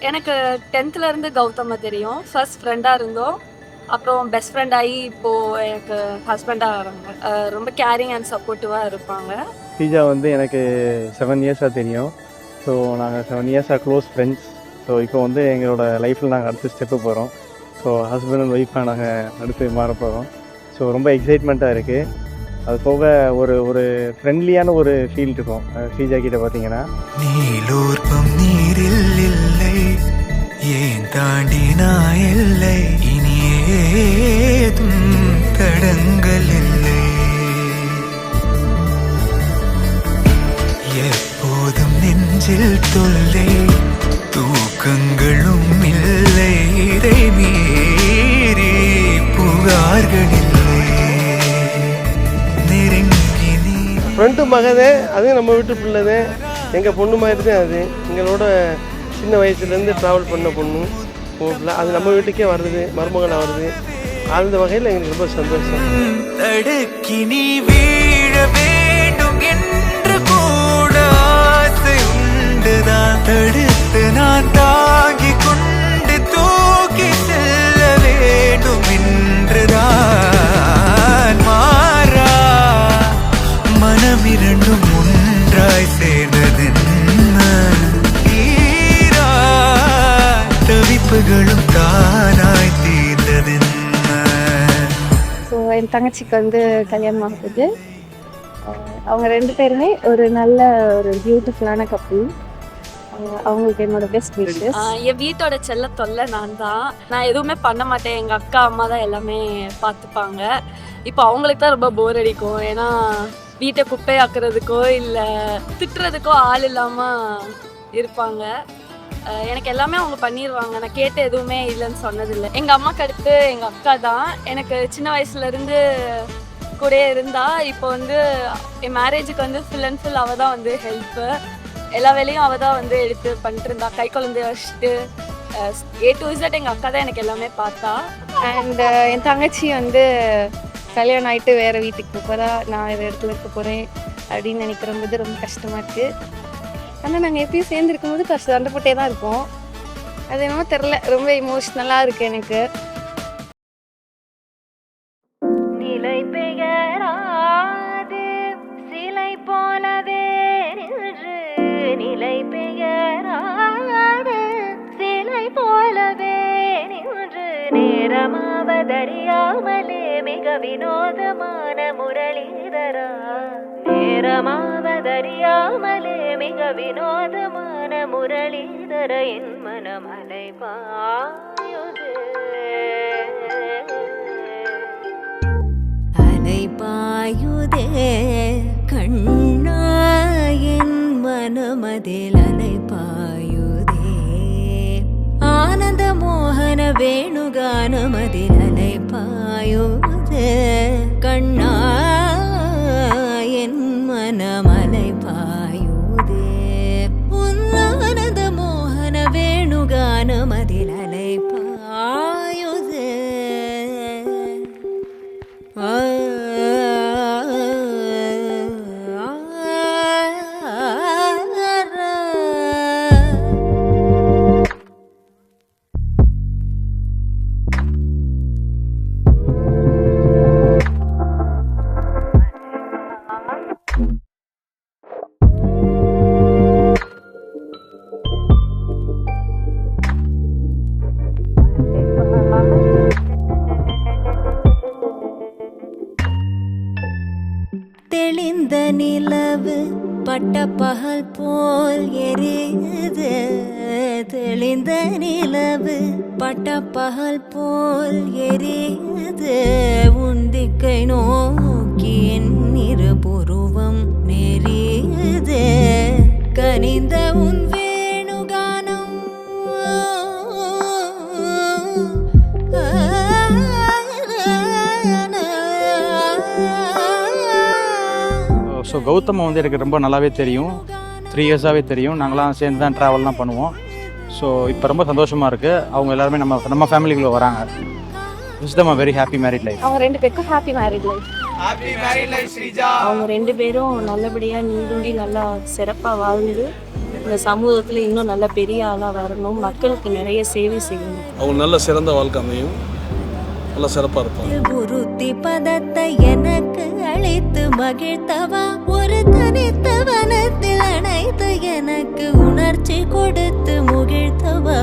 எனக்கு 10th இருந்து கௌதம தெரியும். ஃபர்ஸ்ட் ஃப்ரெண்டாக இருந்தோம். அப்புறம் பெஸ்ட் ஃப்ரெண்ட் ஆகி இப்போது எனக்கு ஹஸ்பண்டாக வராங்க. ரொம்ப கேரிங் அண்ட் சப்போர்ட்டிவாக இருப்பாங்க. ஸ்ரீஜா வந்து எனக்கு 7 இயர்ஸாக தெரியும். ஸோ நாங்கள் 7 இயர்ஸாக க்ளோஸ் ஃப்ரெண்ட்ஸ். ஸோ இப்போ வந்து எங்களோட லைஃப்பில் நாங்கள் அடுத்த ஸ்டெப்பு போகிறோம். ஸோ ஹஸ்பண்ட் அண்ட் ஒய்ஃபாக நாங்கள் அடுத்து மாற போகிறோம். ஸோ ரொம்ப எக்ஸைட்மெண்ட்டாக இருக்குது. அது போக ஒரு ஃப்ரெண்ட்லியான ஒரு ஃபீல் இருக்கும் ஸ்ரீஜா கிட்ட பார்த்தீங்கன்னா. நீலூர்பம் நீரில் இல்லை, ஏன் தாண்டினா இல்லை, இனி ஏதும் தடங்கள் இல்லை, எப்போதும் நெஞ்சில் தொல்லை, தூக்கங்களும் இல்லை, இதை மீறி புகார்கள் இல்லை. ஃப்ரெண்டு மகதே, அது நம்ம வீட்டு பிள்ளைதே, எங்கள் பொண்ணு மாதிரி தான். அது எங்களோட சின்ன வயசுலேருந்து ட்ராவல் பண்ண பொண்ணு ஊரில், அது நம்ம வீட்டுக்கே வருது, மருமகனாக வருது. அந்த வகையில் எங்களுக்கு ரொம்ப சந்தோஷம். தடுக்கி நீ வீழ வேண்டும் என்று கூட ஆசை உண்டுதான், தடுத்து நான் தாங்கி கொண்டு தூக்கி செல்ல வேண்டும் என்றுதான். மாறா மனம் இரண்டும் ஒன்றாய் சேர்ந்ததென்ன, தீரா தவிப்புகளும் தானாய் தீர்ந்ததென்ன. ஸோ என் தங்கச்சிக்கு வந்து கல்யாணம் ஆகுது. அவங்க 2 பேருமே ஒரு நல்ல ஒரு பியூட்டிஃபுல்லான கப்புள். அவங்களுக்கு என்னோட பெஸ்ட் விஷஸ். என் வீட்டோட செல்ல தொல்லை நான் தான். நான் எதுவுமே பண்ண மாட்டேன். எங்கள் அக்கா அம்மா தான் எல்லாமே பார்த்துப்பாங்க. இப்போ அவங்களுக்கு தான் ரொம்ப போர் அடிக்கும். ஏன்னா வீட்டை குப்பையாக்குறதுக்கோ இல்லை திட்டுறதுக்கோ ஆள் இல்லாமல் இருப்பாங்க. எனக்கு எல்லாமே அவங்க பண்ணிடுவாங்க. நான் கேட்டு எதுவுமே இல்லைன்னு சொன்னதில்லை. எங்கள் அம்மாவுக்கு அடுத்து எங்கள் அக்கா தான். எனக்கு சின்ன வயசுலேருந்து கூட இருந்தா. இப்போ வந்து என் மேரேஜுக்கு வந்து ஃபுல் அண்ட் ஃபுல் அவள் தான் வந்து ஹெல்ப்பு. எல்லா வேலையும் அவள் தான் வந்து எடுத்து பண்ணிட்டு இருந்தா. கை குழந்தைய வச்சுட்டு A to Z எங்கள் அக்கா தான் எனக்கு எல்லாமே பார்த்தா. அண்ட் என் தங்கச்சி வந்து கல்யாணம் ஆகிட்டு வேறு வீட்டுக்கு போகிறா. நான் வேறு இடத்துல இருக்க போகிறேன் அப்படின்னு நினைக்கிற போது ரொம்ப கஷ்டமாக இருக்குது. ஆனால் நாங்கள் எப்பயும் சேர்ந்துருக்கும் போது ஃபஸ்ட் சண்டை போட்டே தான் இருப்போம். அது என்னமோ தெரில, ரொம்ப இமோஷ்னலாக இருக்குது எனக்கு. நிலை பெயராது சிலை போலவே நின்று, நிலை பெயராது சிலை போலவே நின்று, நேரமாவதறியாமலே மிக வினோதமான முரளிதரா, நேரமாவதறியாமலே மிக வினோதமான முரளிதர, என் மனமலை பாயுது, அலை பாயுதே கண்ணா, என் மனமதில் அலை பாயுதே, ஆனந்த மோகன வேணுகானமதில் அலை பாயுதே கண்ணா, என் மனமலை பாயுதே, உன்னானந்த மோகன வேணுகானமதில் அலை பாயுதே. தெளிந்த நிலவு பட்ட பகல் போல் எரியுது, தெளிந்த நிலவு பட்ட பகல் போல் எரியுது, உந்திக்கை நோக்கி என் இருபுருவம் நெறியுது, கனிந்த உன் வேணுகானம் ஸோ கௌதம் வந்து எனக்கு ரொம்ப நல்லாவே தெரியும். 3 இயர்ஸாகவே தெரியும். நாங்களாம் சேர்ந்து தான் ட்ராவல்லாம் பண்ணுவோம். ஸோ இப்போ ரொம்ப சந்தோஷமாக இருக்குது. அவங்க எல்லாருமே நம்ம ஃபேமிலிக்குள்ளே வராங்க. Wish them a very happy married life. அவங்க 2 பேருக்கும் happy married life. Happy married life Sreeja. அவங்க 2 பேரும் நல்லபடியாக நீடுண்டி நல்லா சிறப்பாக வாழ்ந்து இந்த சமூகத்தில் இன்னும் நல்ல பெரிய ஆளாக வரணும், மக்களுக்கு நிறைய சேவை செய்யணும். அவங்க நல்ல சிறந்த வாழ்க்கை அமையும், நல்ல சிறப்பாக இருப்பாங்க. புருத்தி பதத்தை எனக்கு அழைத்து மகிழ்த்தவா, ஒரு தனித்தவனத்தில் அனைத்து எனக்கு உணர்ச்சி கொடுத்து முகிழ்த்தவா.